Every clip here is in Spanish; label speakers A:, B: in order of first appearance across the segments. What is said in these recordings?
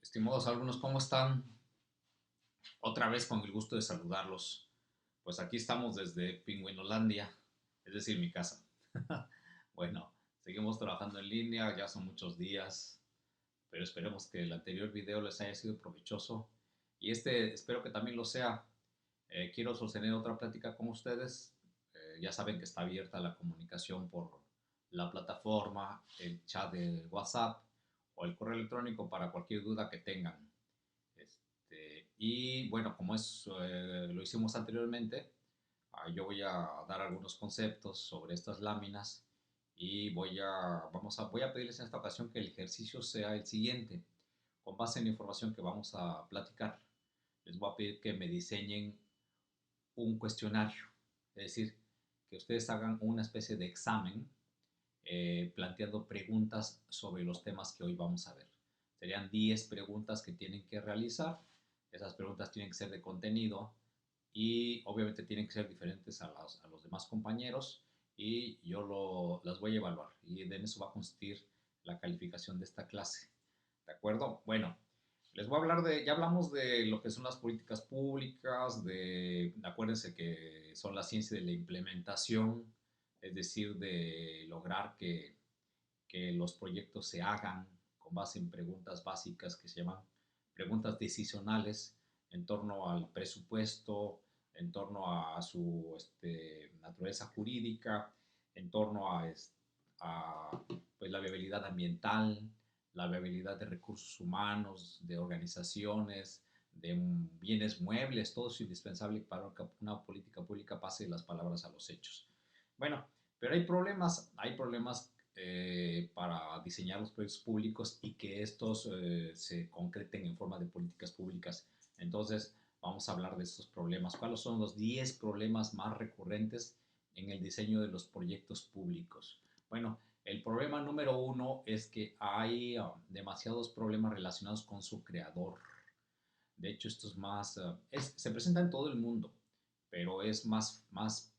A: Estimados alumnos, ¿cómo están? Otra vez con el gusto de saludarlos. Pues aquí estamos desde Pingüinolandia, es decir, mi casa. Bueno, seguimos trabajando en línea, ya son muchos días, pero esperemos que el anterior video les haya sido provechoso y este espero que también lo sea. Quiero sostener otra plática con ustedes. Ya saben que está abierta la comunicación por la plataforma, el chat de WhatsApp o el correo electrónico para cualquier duda que tengan. Y bueno, como lo hicimos anteriormente, yo voy a dar algunos conceptos sobre estas láminas y voy a pedirles en esta ocasión que el ejercicio sea el siguiente. Con base en la información que vamos a platicar, les voy a pedir que me diseñen un cuestionario, es decir, que ustedes hagan una especie de examen planteando preguntas sobre los temas que hoy vamos a ver. Serían 10 preguntas que tienen que realizar. Esas preguntas tienen que ser de contenido y obviamente tienen que ser diferentes a los demás compañeros y las voy a evaluar y de eso va a consistir la calificación de esta clase. ¿De acuerdo? Bueno, les voy a hablar ya hablamos de lo que son las políticas públicas, acuérdense que son la ciencia de la implementación, es decir, de lograr que los proyectos se hagan con base en preguntas básicas que se llaman preguntas decisionales en torno al presupuesto, en torno a su naturaleza jurídica, en torno a pues, la viabilidad ambiental, la viabilidad de recursos humanos, de organizaciones, de bienes muebles, todo es indispensable para que una política pública pase de las palabras a los hechos. Bueno, pero hay problemas para diseñar los proyectos públicos y que estos se concreten en forma de políticas públicas. Entonces, vamos a hablar de estos problemas. ¿Cuáles son los 10 problemas más recurrentes en el diseño de los proyectos públicos? Bueno, el problema número uno es que hay demasiados problemas relacionados con su creador. De hecho, esto se presenta en todo el mundo, pero es más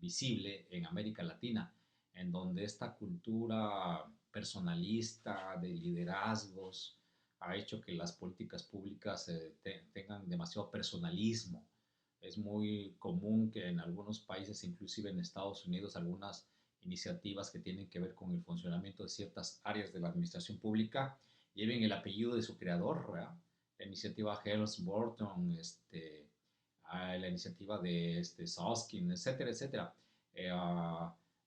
A: visible en América Latina, en donde esta cultura personalista de liderazgos ha hecho que las políticas públicas tengan demasiado personalismo. Es muy común que en algunos países, inclusive en Estados Unidos, algunas iniciativas que tienen que ver con el funcionamiento de ciertas áreas de la administración pública lleven el apellido de su creador, ¿verdad? La iniciativa Helms-Burton, la iniciativa de Soskin, etcétera, etcétera.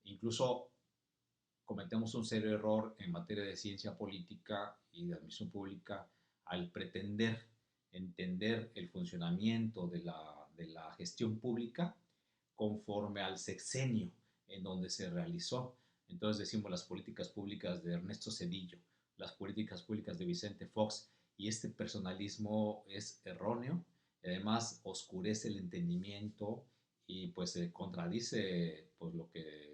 A: Incluso cometemos un serio error en materia de ciencia política y de administración pública al pretender entender el funcionamiento de la gestión pública conforme al sexenio en donde se realizó. Entonces decimos las políticas públicas de Ernesto Zedillo, las políticas públicas de Vicente Fox, y este personalismo es erróneo, además oscurece el entendimiento y pues contradice pues lo que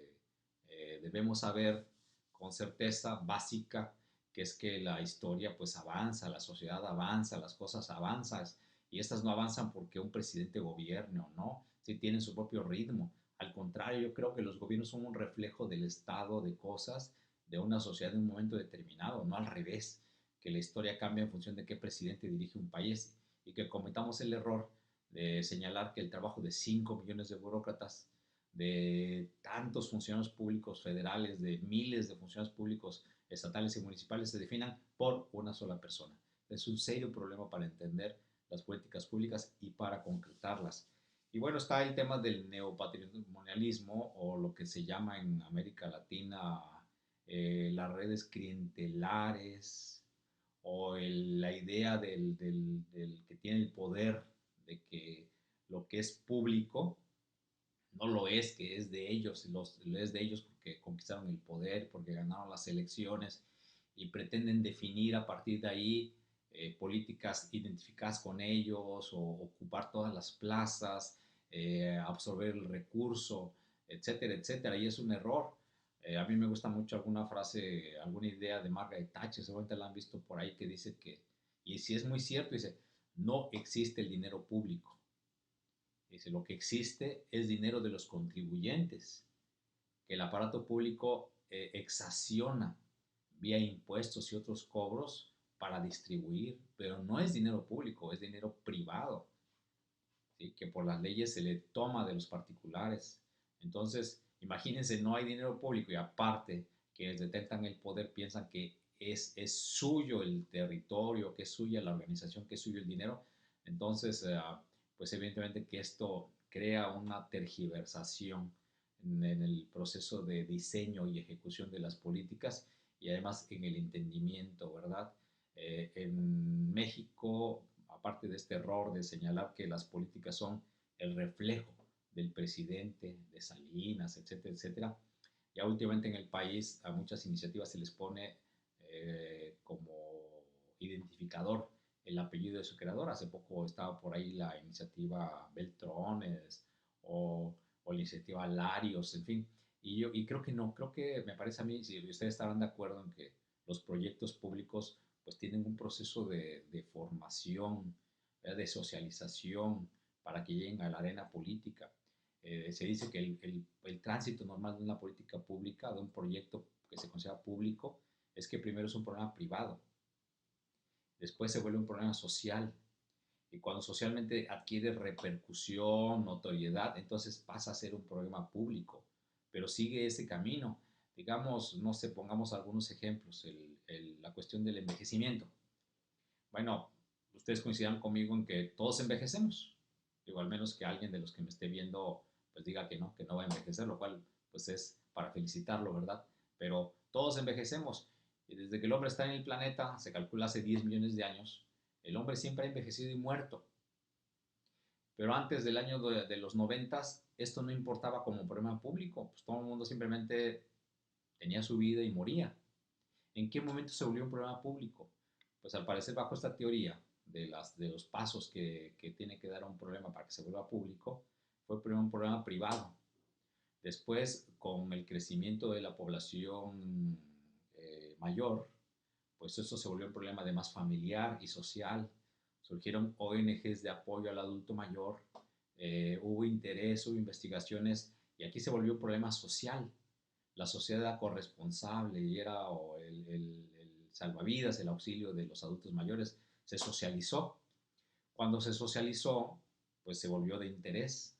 A: debemos saber con certeza básica, que es que la historia pues avanza, la sociedad avanza, las cosas avanzan, y estas no avanzan porque un presidente gobierne o no, si tienen su propio ritmo. Al contrario, yo creo que los gobiernos son un reflejo del estado de cosas de una sociedad en un momento determinado, no al revés, que la historia cambia en función de qué presidente dirige un país y que cometamos el error de señalar que el trabajo de 5 millones de burócratas, de tantos funcionarios públicos federales, de miles de funcionarios públicos estatales y municipales se definan por una sola persona. Es un serio problema para entender las políticas públicas y para concretarlas. Y bueno, está el tema del neopatrimonialismo o lo que se llama en América Latina las redes clientelares o la idea del que tiene el poder de que lo que es público no lo es, que es de ellos, es de ellos porque conquistaron el poder, porque ganaron las elecciones y pretenden definir a partir de ahí políticas identificadas con ellos o ocupar todas las plazas, absorber el recurso, etcétera, etcétera. Y es un error. A mí me gusta mucho alguna frase, alguna idea de Margaret Thatcher, seguramente la han visto por ahí, que dice que, y si es muy cierto, dice, no existe el dinero público. Dice, lo que existe es dinero de los contribuyentes, que el aparato público exacciona vía impuestos y otros cobros para distribuir, pero no es dinero público, es dinero privado, ¿sí? Que por las leyes se le toma de los particulares. Entonces, imagínense, no hay dinero público y aparte quienes detentan el poder piensan que es suyo el territorio, que es suya la organización, que es suyo el dinero. Entonces, pues evidentemente que esto crea una tergiversación en el proceso de diseño y ejecución de las políticas y además en el entendimiento, ¿verdad? En México, aparte de este error de señalar que las políticas son el reflejo del presidente, de Salinas, etcétera, etcétera, ya últimamente en el país a muchas iniciativas se les pone como identificador el apellido de su creador. Hace poco estaba por ahí la iniciativa Beltrones o la iniciativa Larios, en fin. Y creo que no, creo que me parece a mí, si ustedes estarán de acuerdo en que los proyectos públicos pues tienen un proceso de formación, de socialización para que lleguen a la arena política. Se dice que el tránsito normal de una política pública, de un proyecto que se considera público, es que primero es un problema privado, después se vuelve un problema social, y cuando socialmente adquiere repercusión, notoriedad, entonces pasa a ser un problema público, pero sigue ese camino. Digamos, no sé, pongamos algunos ejemplos, la cuestión del envejecimiento. Bueno, ustedes coincidan conmigo en que todos envejecemos. Digo, al menos que alguien de los que me esté viendo pues diga que no va a envejecer, lo cual pues es para felicitarlo, ¿verdad? Pero todos envejecemos. Y desde que el hombre está en el planeta, se calcula hace 10 millones de años, el hombre siempre ha envejecido y muerto. Pero antes del año de los 90, esto no importaba como problema público, pues todo el mundo simplemente tenía su vida y moría. ¿En qué momento se volvió un problema público? Pues al parecer bajo esta teoría de los pasos que tiene que dar un problema para que se vuelva público, fue primero un problema privado. Después, con el crecimiento de la población mayor, pues eso se volvió un problema además familiar y social. Surgieron ONGs de apoyo al adulto mayor, hubo interés, hubo investigaciones y aquí se volvió un problema social. La sociedad era corresponsable y era el salvavidas, el auxilio de los adultos mayores. Se socializó. Cuando se socializó, pues se volvió de interés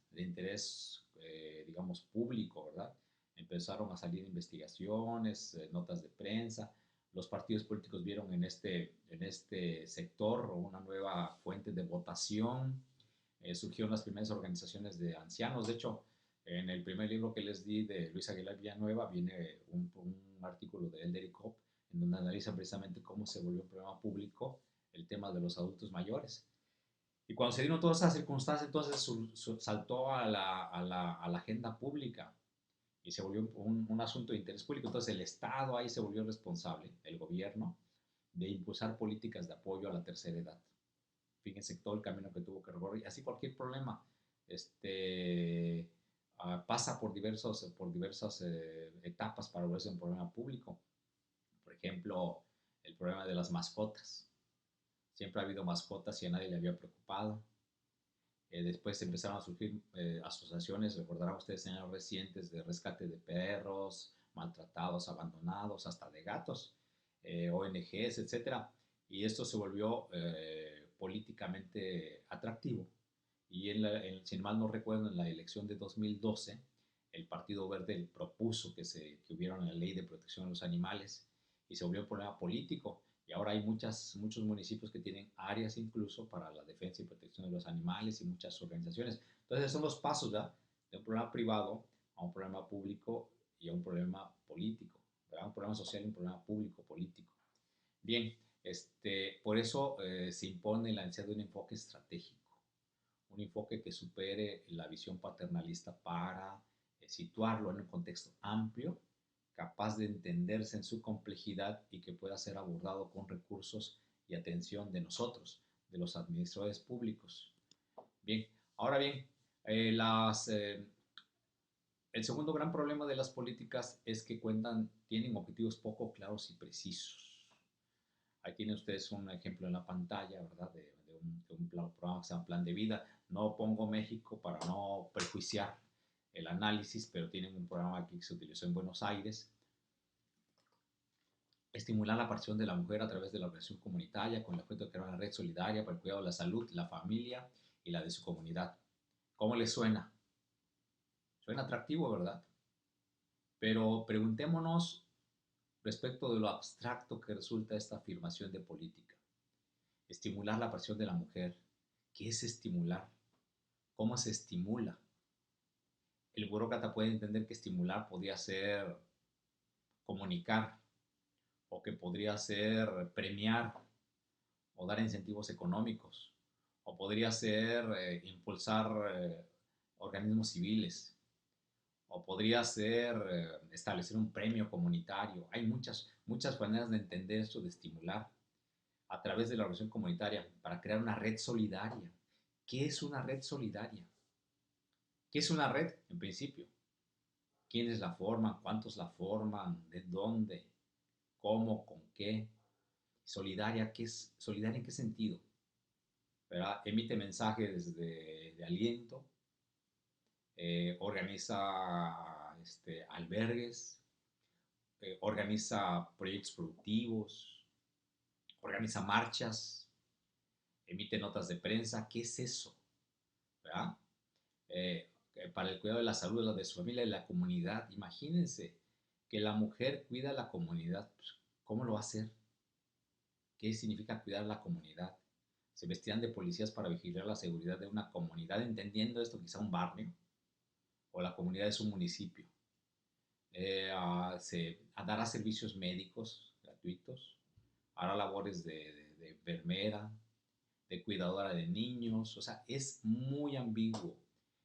A: digamos, público, ¿verdad? Empezaron a salir investigaciones, notas de prensa. Los partidos políticos vieron en este sector una nueva fuente de votación. Surgieron las primeras organizaciones de ancianos. De hecho, en el primer libro que les di de Luis Aguilar Villanueva viene un artículo de Elder Kopp en donde analiza precisamente cómo se volvió un problema público el tema de los adultos mayores. Y cuando se dieron todas esas circunstancias, entonces saltó a la agenda pública y se volvió un asunto de interés público. Entonces el Estado ahí se volvió responsable, el gobierno, de impulsar políticas de apoyo a la tercera edad. Fíjense todo el camino que tuvo que recorrer. Y así cualquier problema pasa por diversas etapas para volverse un problema público. Por ejemplo, el problema de las mascotas. Siempre ha habido mascotas y a nadie le había preocupado. Después empezaron a surgir asociaciones, recordarán ustedes en años recientes, de rescate de perros, maltratados, abandonados, hasta de gatos, ONGs, etcétera. Y esto se volvió políticamente atractivo. Y si mal no recuerdo, en la elección de 2012, el Partido Verde propuso que hubiera una ley de protección de los animales y se volvió un problema político. Y ahora hay muchos municipios que tienen áreas incluso para la defensa y protección de los animales y muchas organizaciones. Entonces son los pasos ya de un problema privado a un problema público y a un problema político, ¿verdad? Un problema social y un problema público político. Bien, por eso se impone la necesidad de un enfoque estratégico, un enfoque que supere la visión paternalista para situarlo en un contexto amplio, capaz de entenderse en su complejidad y que pueda ser abordado con recursos y atención de nosotros, de los administradores públicos. Bien, ahora bien, el segundo gran problema de las políticas es que tienen objetivos poco claros y precisos. Ahí tienen ustedes un ejemplo en la pantalla, ¿verdad? De un programa que se llama Plan de Vida. No pongo México para no prejuiciar el análisis, pero tienen un programa aquí que se utilizó en Buenos Aires. estimular la participación de la mujer a través de la organización comunitaria con el objeto de crear una red solidaria para el cuidado de la salud, la familia y la de su comunidad. ¿Cómo les suena? Suena atractivo, ¿verdad? Pero preguntémonos respecto de lo abstracto que resulta esta afirmación de política. Estimular la pasión de la mujer. ¿Qué es estimular? ¿Cómo se estimula? El burócrata puede entender que estimular podría ser comunicar, o que podría ser premiar o dar incentivos económicos, o podría ser impulsar organismos civiles, o podría ser establecer un premio comunitario. Hay muchas maneras de entender esto de estimular a través de la organización comunitaria para crear una red solidaria. ¿Qué es una red solidaria? ¿Qué es una red en principio? ¿Quiénes la forman? ¿Cuántos la forman? ¿De dónde? ¿Cómo? ¿Con qué? Solidaria, ¿qué es solidaria en qué sentido? ¿Verdad? Emite mensajes de aliento, organiza albergues, organiza proyectos productivos, organiza marchas, emite notas de prensa. ¿Qué es eso? ¿Verdad? Para el cuidado de la salud de su familia y la comunidad. Imagínense que la mujer cuida a la comunidad. Pues, ¿cómo lo va a hacer? ¿Qué significa cuidar a la comunidad? Se vestían de policías para vigilar la seguridad de una comunidad, entendiendo esto quizá un barrio o la comunidad es un municipio. Dará servicios médicos gratuitos, hará labores de enfermera, de cuidadora de niños, o sea, es muy ambiguo.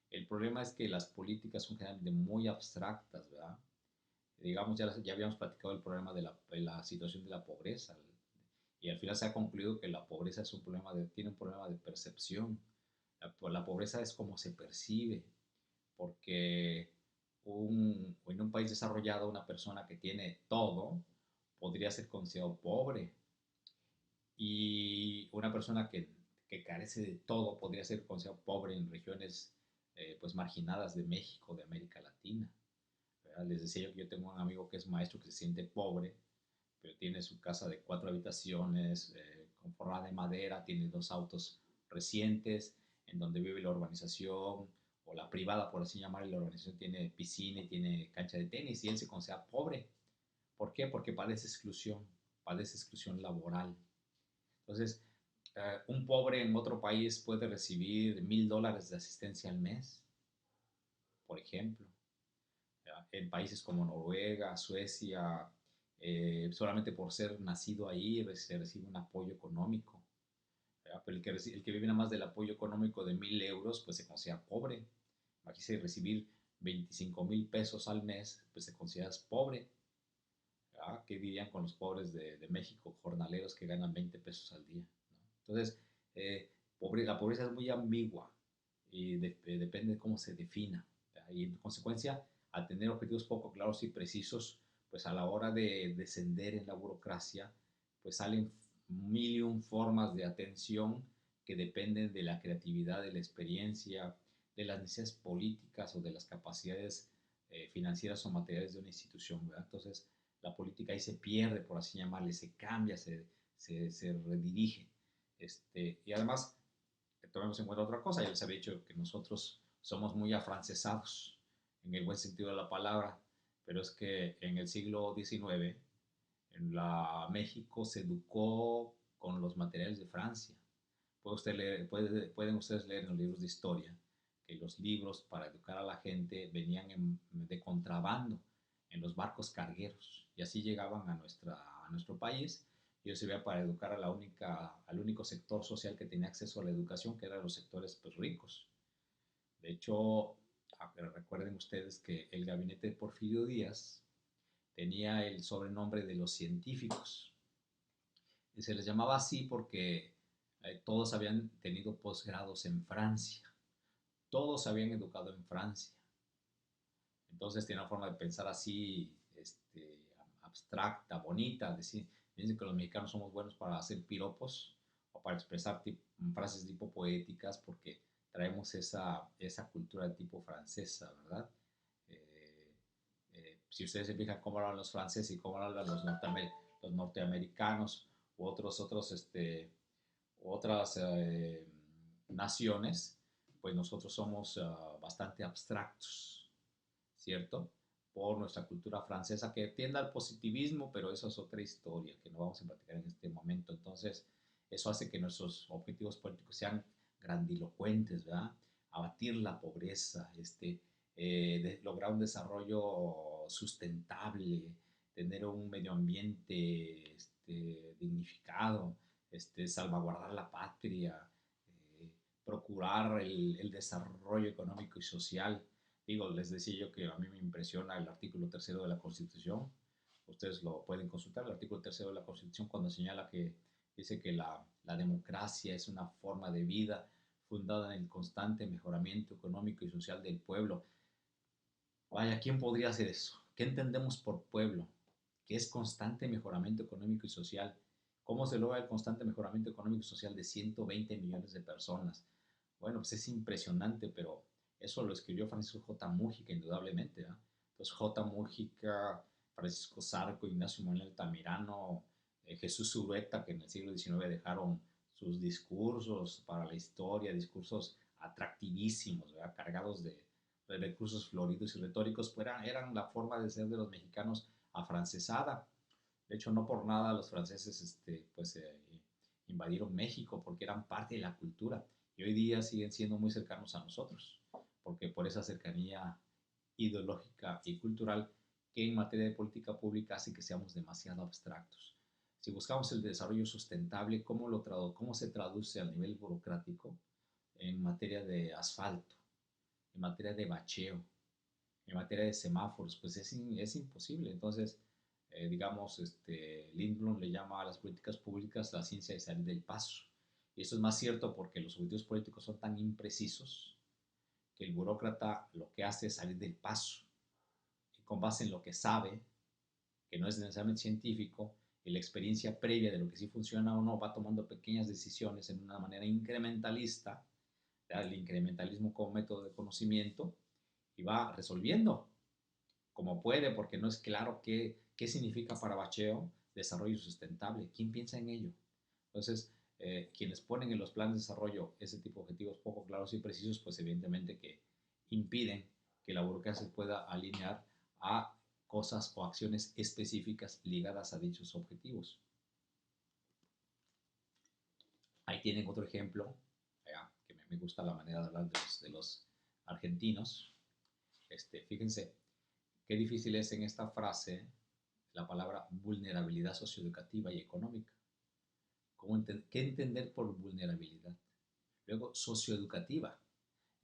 A: El problema es que las políticas son generalmente muy abstractas, ¿verdad? Digamos, ya habíamos platicado el problema de la situación de la pobreza, y al final se ha concluido que la pobreza es un problema tiene un problema de percepción. La pobreza es como se percibe, porque en un país desarrollado una persona que tiene todo podría ser considerado pobre, y una persona que carece de todo podría ser considerado pobre en regiones pues marginadas de México, de América Latina. ¿Verdad? Les decía yo que yo tengo un amigo que es maestro que se siente pobre, pero tiene su casa de 4 habitaciones, con forrada de madera, tiene 2 autos recientes, en donde vive la urbanización, o la privada, por así llamarla, la urbanización tiene piscina y tiene cancha de tenis, y él se considera pobre. ¿Por qué? Porque padece exclusión laboral. Entonces, un pobre en otro país puede recibir $1,000 de asistencia al mes, por ejemplo. En países como Noruega, Suecia, solamente por ser nacido ahí se recibe un apoyo económico. Pero el que vive nada más del apoyo económico de 1,000 euros, pues se considera pobre. Imagínese recibir 25,000 pesos al mes, pues se considera pobre. ¿Verdad? ¿Qué dirían con los pobres de México, jornaleros que ganan 20 pesos al día? ¿No? Entonces, la pobreza es muy ambigua y depende de cómo se defina. ¿Verdad? Y en consecuencia, al tener objetivos poco claros y precisos, pues a la hora de descender en la burocracia, pues salen mil y un formas de atención que dependen de la creatividad, de la experiencia, de las necesidades políticas o de las capacidades financieras o materiales de una institución. ¿Verdad? Entonces, la política ahí se pierde, por así llamarle, se cambia, se redirige. Y además, tomemos en cuenta otra cosa, ya les había dicho que nosotros somos muy afrancesados, en el buen sentido de la palabra, pero es que en el siglo XIX, México se educó con los materiales de Francia. Pueden ustedes leer en los libros de historia que los libros para educar a la gente venían de contrabando en los barcos cargueros, y así llegaban a nuestro país, y eso servía para educar al único sector social que tenía acceso a la educación, que eran los sectores pues, ricos. De hecho, recuerden ustedes que el gabinete de Porfirio Díaz tenía el sobrenombre de los científicos, y se les llamaba así porque todos habían tenido posgrados en Francia, todos se habían educado en Francia. Entonces tiene una forma de pensar así, abstracta, bonita. Dicen que los mexicanos somos buenos para hacer piropos o para expresar frases tipo poéticas, porque traemos esa cultura de tipo francesa, ¿verdad? Si ustedes se fijan cómo hablan los franceses y cómo hablan los norteamericanos u otras naciones, pues nosotros somos bastante abstractos, ¿cierto? Por nuestra cultura francesa que tiende al positivismo, pero eso es otra historia que no vamos a platicar en este momento. Entonces, eso hace que nuestros objetivos políticos sean grandilocuentes, ¿verdad? Abatir la pobreza, lograr un desarrollo sustentable, tener un medio ambiente dignificado, salvaguardar la patria, eh, procurar el desarrollo económico y social. Digo, les decía yo que a mí me impresiona el artículo tercero de la Constitución. Ustedes lo pueden consultar, el artículo tercero de la Constitución, cuando señala que dice que la democracia es una forma de vida fundada en el constante mejoramiento económico y social del pueblo. Vaya, ¿quién podría hacer eso? ¿Qué entendemos por pueblo? ¿Qué es constante mejoramiento económico y social? ¿Cómo se logra el constante mejoramiento económico y social de 120 millones de personas? Bueno, pues es impresionante, pero eso lo escribió Francisco J. Mújica, indudablemente, ¿eh? Entonces, J. Mújica, Francisco Zarco, Ignacio Manuel Altamirano, Jesús Urueta, que en el siglo XIX dejaron sus discursos para la historia, discursos atractivísimos, ¿verdad? Cargados de recursos floridos y retóricos, pues eran la forma de ser de los mexicanos afrancesada. De hecho, no por nada los franceses invadieron México, porque eran parte de la cultura y hoy día siguen siendo muy cercanos a nosotros, porque por esa cercanía ideológica y cultural que en materia de política pública hace que seamos demasiado abstractos. Si buscamos el desarrollo sustentable, ¿cómo se traduce a nivel burocrático en materia de asfalto, en materia de bacheo, en materia de semáforos? Pues es imposible. Entonces, digamos, Lindblom le llama a las políticas públicas la ciencia de salir del paso. Y eso es más cierto porque los objetivos políticos son tan imprecisos que el burócrata lo que hace es salir del paso. Y con base en lo que sabe, que no es necesariamente científico, y la experiencia previa de lo que sí funciona o no, va tomando pequeñas decisiones en una manera incrementalista, el incrementalismo como método de conocimiento, y va resolviendo como puede, porque no es claro qué significa para Bacheo desarrollo sustentable. ¿Quién piensa en ello? Entonces, quienes ponen en los planes de desarrollo ese tipo de objetivos poco claros y precisos, pues evidentemente que impiden que la burocracia se pueda alinear a cosas o acciones específicas ligadas a dichos objetivos. Ahí tienen otro ejemplo, que me gusta la manera de hablar de los argentinos. Fíjense, qué difícil es en esta frase la palabra vulnerabilidad socioeducativa y económica. ¿Qué entender por vulnerabilidad? Luego, socioeducativa.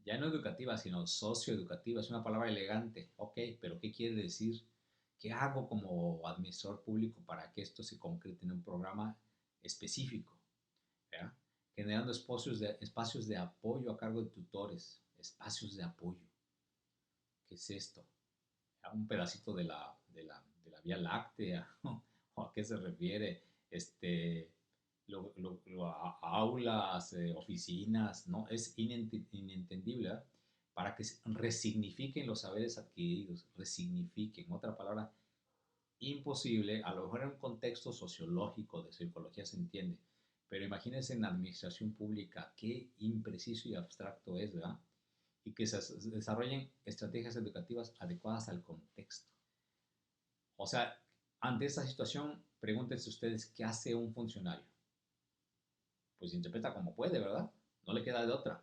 A: Ya no educativa, sino socioeducativa. Es una palabra elegante. Ok, pero ¿qué quiere decir? ¿Qué hago como administrador público para que esto se concrete en un programa específico? ¿Ya? Generando espacios de apoyo a cargo de tutores. Espacios de apoyo. ¿Qué es esto? Un pedacito de la Vía Láctea, o a qué se refiere, aulas, oficinas, ¿no? Es inentendible, ¿eh? Para que resignifiquen los saberes adquiridos, resignifiquen, otra palabra imposible, a lo mejor en un contexto sociológico, de psicología se entiende, pero imagínense en la administración pública, qué impreciso y abstracto es, ¿verdad? Y que se desarrollen estrategias educativas adecuadas al contexto. O sea, ante esta situación, pregúntense ustedes qué hace un funcionario. Pues interpreta como puede, ¿verdad? No le queda de otra.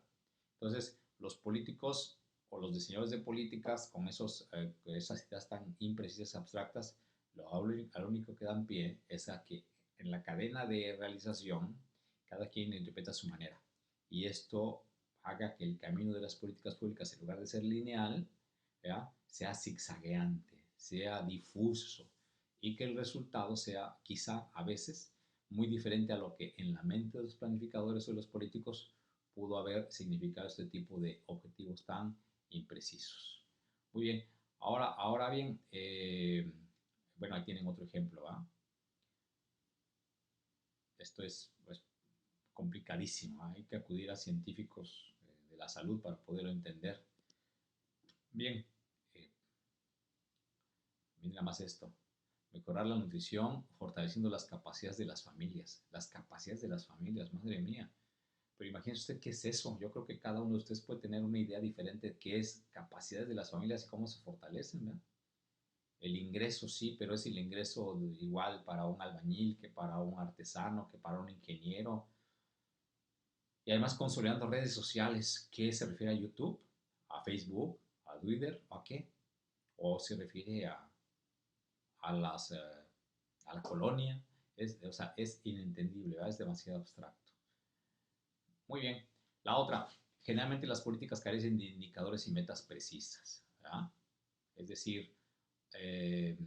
A: Entonces, los políticos o los diseñadores de políticas con esas ideas tan imprecisas, abstractas, lo único que dan pie es a que en la cadena de realización cada quien interpreta a su manera. Y esto haga que el camino de las políticas públicas, en lugar de ser lineal, ¿ya?, sea zigzagueante, sea difuso, y que el resultado sea quizá a veces muy diferente a lo que en la mente de los planificadores o de los políticos pudo haber significado este tipo de objetivos tan imprecisos. Muy bien, ahora bien, bueno, ahí tienen otro ejemplo, ¿va? Esto es pues, complicadísimo, ¿eh? Hay que acudir a científicos de la salud para poderlo entender. Bien, miren nada más esto. Mejorar la nutrición, fortaleciendo las capacidades de las familias. Las capacidades de las familias, madre mía. Pero imagínese usted qué es eso. Yo creo que cada uno de ustedes puede tener una idea diferente de qué es capacidades de las familias y cómo se fortalecen, ¿verdad? El ingreso sí, pero es el ingreso igual para un albañil que para un artesano, que para un ingeniero. Y además consolidando redes sociales. ¿Qué se refiere a YouTube? ¿A Facebook? ¿A Twitter? ¿A qué? ¿O se refiere a las, a la colonia? O sea, es inentendible, ¿verdad? Es demasiado abstracto. Muy bien. La otra, generalmente las políticas carecen de indicadores y metas precisas, ¿verdad? Es decir, eh,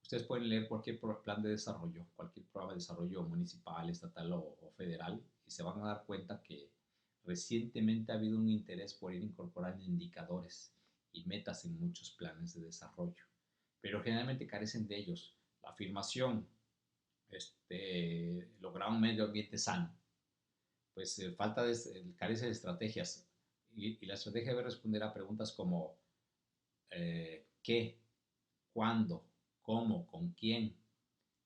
A: ustedes pueden leer cualquier plan de desarrollo, cualquier programa de desarrollo municipal, estatal o federal, y se van a dar cuenta que recientemente ha habido un interés por ir incorporando indicadores y metas en muchos planes de desarrollo, pero generalmente carecen de ellos. La afirmación, lograr un medio ambiente sano, pues carece de estrategias, y la estrategia debe responder a preguntas como ¿qué? ¿Cuándo? ¿Cómo? ¿Con quién?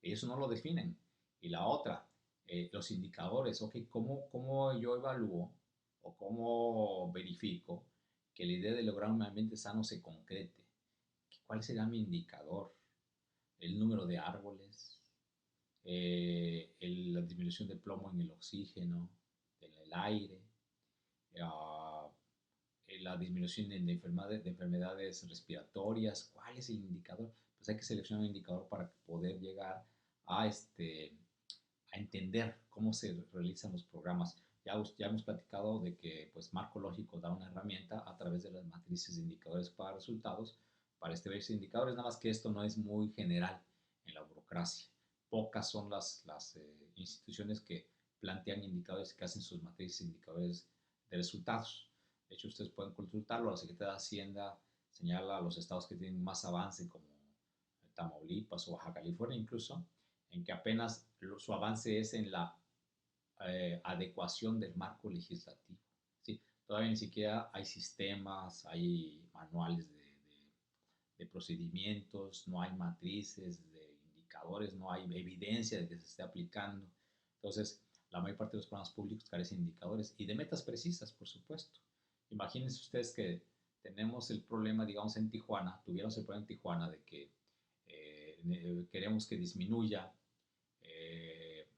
A: Ellos no lo definen. Y la otra, los indicadores, ok, ¿cómo yo evalúo o cómo verifico que la idea de lograr un ambiente sano se concrete? ¿Cuál será mi indicador? El número de árboles, la disminución de plomo en el oxígeno, en el aire, uh, la disminución de enfermedades respiratorias. ¿Cuál es el indicador? Pues hay que seleccionar un indicador para poder llegar a, a entender cómo se realizan los programas. Ya hemos platicado de que pues, Marco Lógico da una herramienta a través de las matrices de indicadores para resultados, para establecer indicadores, nada más que esto no es muy general en la burocracia. Pocas son las instituciones que plantean indicadores, que hacen sus matrices de indicadores de resultados. De hecho, ustedes pueden consultarlo. La Secretaría de Hacienda señala a los estados que tienen más avance, como Tamaulipas o Baja California incluso, en que apenas su avance es en la adecuación del marco legislativo. ¿Sí? Todavía ni siquiera hay sistemas, hay manuales de procedimientos, no hay matrices de indicadores, no hay evidencia de que se esté aplicando. Entonces, la mayor parte de los programas públicos carecen de indicadores y de metas precisas, por supuesto. Imagínense ustedes que tenemos el problema, digamos, en Tijuana, tuviéramos el problema en Tijuana de que queremos que disminuya,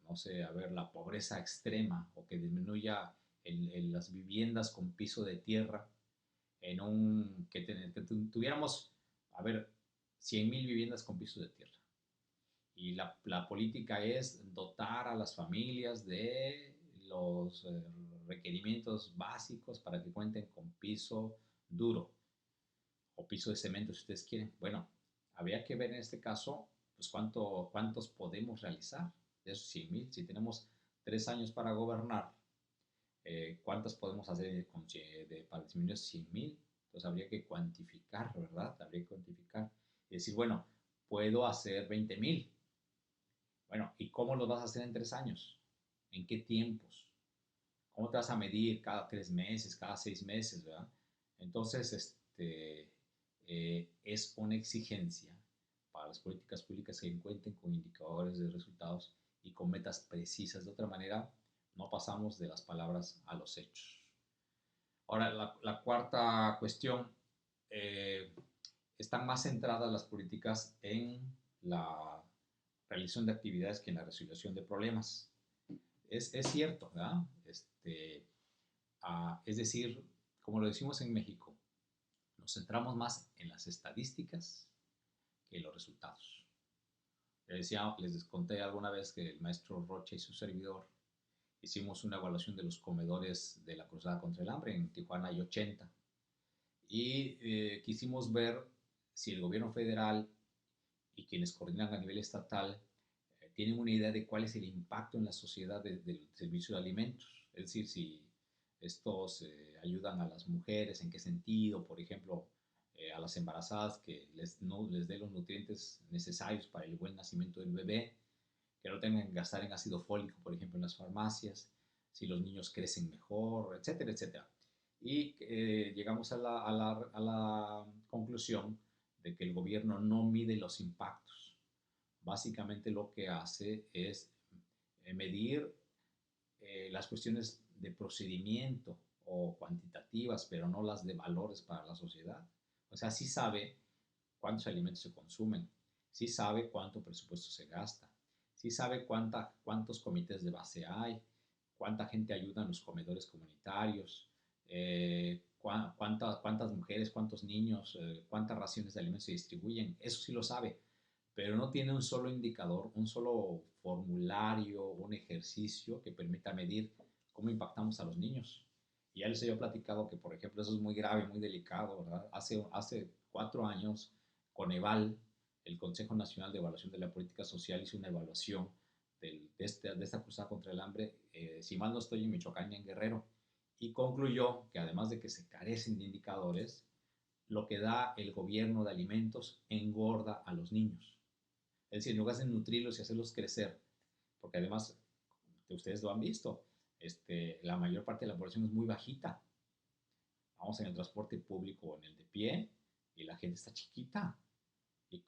A: no sé, a ver, la pobreza extrema o que disminuya las viviendas con piso de tierra que tuviéramos, a ver, 100,000 viviendas con piso de tierra. Y la política es dotar a las familias de los requerimientos básicos para que cuenten con piso duro o piso de cemento si ustedes quieren. Bueno, habría que ver en este caso pues cuántos podemos realizar de esos 100,000. Si tenemos 3 años para gobernar, ¿cuántas podemos hacer para disminuir 100,000? Entonces habría que cuantificar, ¿verdad? Habría que cuantificar y decir, bueno, puedo hacer 20,000. Bueno, ¿y cómo lo vas a hacer en 3 años? ¿En qué tiempos? ¿Cómo te vas a medir cada 3 meses, cada 6 meses, ¿verdad? Entonces, es una exigencia para las políticas públicas que encuentren con indicadores de resultados y con metas precisas. De otra manera, no pasamos de las palabras a los hechos. Ahora, la cuarta cuestión, eh, están más centradas las políticas en la realización de actividades que en la resolución de problemas. Es cierto, ¿verdad? Es decir, como lo decimos en México, nos centramos más en las estadísticas que en los resultados. Les conté alguna vez que el maestro Rocha y su servidor hicimos una evaluación de los comedores de la Cruzada contra el Hambre. En Tijuana hay 80. Y quisimos ver si el gobierno federal y quienes coordinan a nivel estatal tienen una idea de cuál es el impacto en la sociedad del servicio de alimentos. Es decir, si estos ayudan a las mujeres, en qué sentido, por ejemplo, a las embarazadas que no les dé los nutrientes necesarios para el buen nacimiento del bebé, que no tengan que gastar en ácido fólico, por ejemplo, en las farmacias, si los niños crecen mejor, etcétera, etcétera. Y llegamos a la conclusión de que el gobierno no mide los impactos. básicamente lo que hace es medir las cuestiones de procedimiento o cuantitativas, pero no las de valores para la sociedad. O sea, sí sabe cuántos alimentos se consumen, sí sabe cuánto presupuesto se gasta, sí sabe cuántos comités de base hay, cuánta gente ayuda en los comedores comunitarios, cuántas mujeres, cuántos niños, cuántas raciones de alimentos se distribuyen. Eso sí lo sabe, pero no tiene un solo indicador, un solo formulario, un ejercicio que permita medir cómo impactamos a los niños. Y ya les he platicado que, por ejemplo, eso es muy grave, muy delicado, ¿verdad? Hace 4 años, Coneval, el Consejo Nacional de Evaluación de la Política Social, hizo una evaluación de esta cruzada contra el hambre, si mal no estoy, en Michoacán y en Guerrero, y concluyó que además de que se carecen de indicadores, lo que da el gobierno de alimentos engorda a los niños. Es decir, en lugar de nutrirlos y hacerlos crecer, porque además, ustedes lo han visto, la mayor parte de la población es muy bajita. Vamos en el transporte público o en el de pie y la gente está chiquita y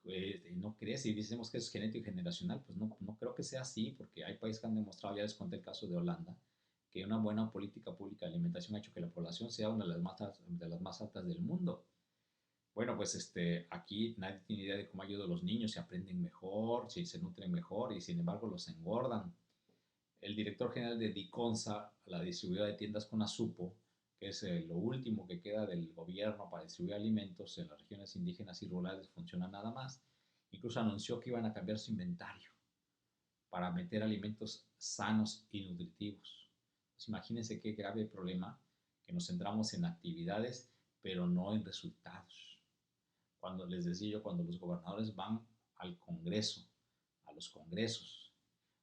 A: no crece. Y decimos que eso es genético y generacional, pues no creo que sea así, porque hay países que han demostrado, ya les conté el caso de Holanda, que una buena política pública de alimentación ha hecho que la población sea una de las más altas del mundo. Bueno, pues aquí nadie tiene idea de cómo ayuda a los niños, si aprenden mejor, si se nutren mejor y sin embargo los engordan. El director general de Diconsa, la distribuidora de tiendas Conasupo, que es lo último que queda del gobierno para distribuir alimentos en las regiones indígenas y rurales, funciona nada más. Incluso anunció que iban a cambiar su inventario para meter alimentos sanos y nutritivos. Pues imagínense qué grave problema que nos centramos en actividades, pero no en resultados. Cuando les decía yo, cuando los gobernadores van al Congreso, a los congresos,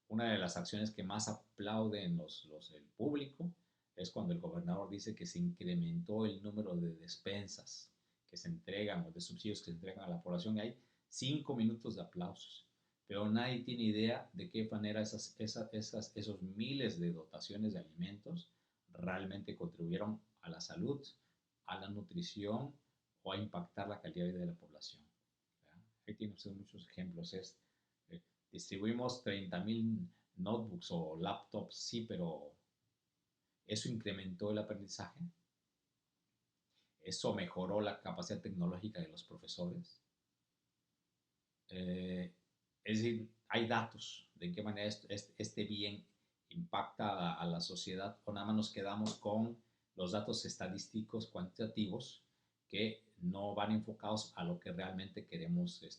A: una de las acciones que más aplauden el público es cuando el gobernador dice que se incrementó el número de despensas que se entregan o de subsidios que se entregan a la población. Y hay 5 minutos de aplausos, pero nadie tiene idea de qué manera esos miles de dotaciones de alimentos realmente contribuyeron a la salud, a la nutrición o a impactar la calidad de vida de la población. ¿Verdad? Ahí tiene usted muchos ejemplos. Eh, Distribuimos 30,000 notebooks o laptops, sí, pero ¿eso incrementó el aprendizaje? ¿Eso mejoró la capacidad tecnológica de los profesores? Eh, es decir, hay datos de en qué manera este bien impacta a la sociedad, o nada más nos quedamos con los datos estadísticos cuantitativos que no van enfocados a lo que realmente queremos eh,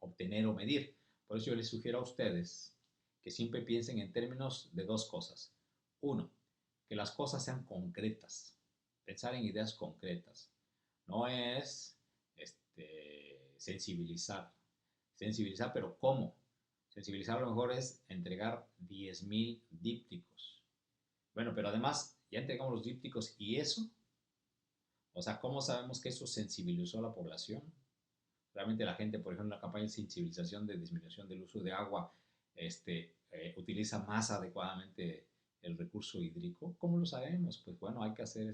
A: obtener o medir. Por eso yo les sugiero a ustedes que siempre piensen en términos de dos cosas. Uno, que las cosas sean concretas, pensar en ideas concretas. No es sensibilizar. Sensibilizar, pero ¿cómo? Sensibilizar a lo mejor es entregar 10,000 dípticos. Bueno, pero además ya entregamos los dípticos y eso, o sea, ¿cómo sabemos que eso sensibilizó a la población? Realmente la gente, por ejemplo, en la campaña de sensibilización de disminución del uso de agua, utiliza más adecuadamente el recurso hídrico. ¿Cómo lo sabemos? Pues bueno, hay que hacer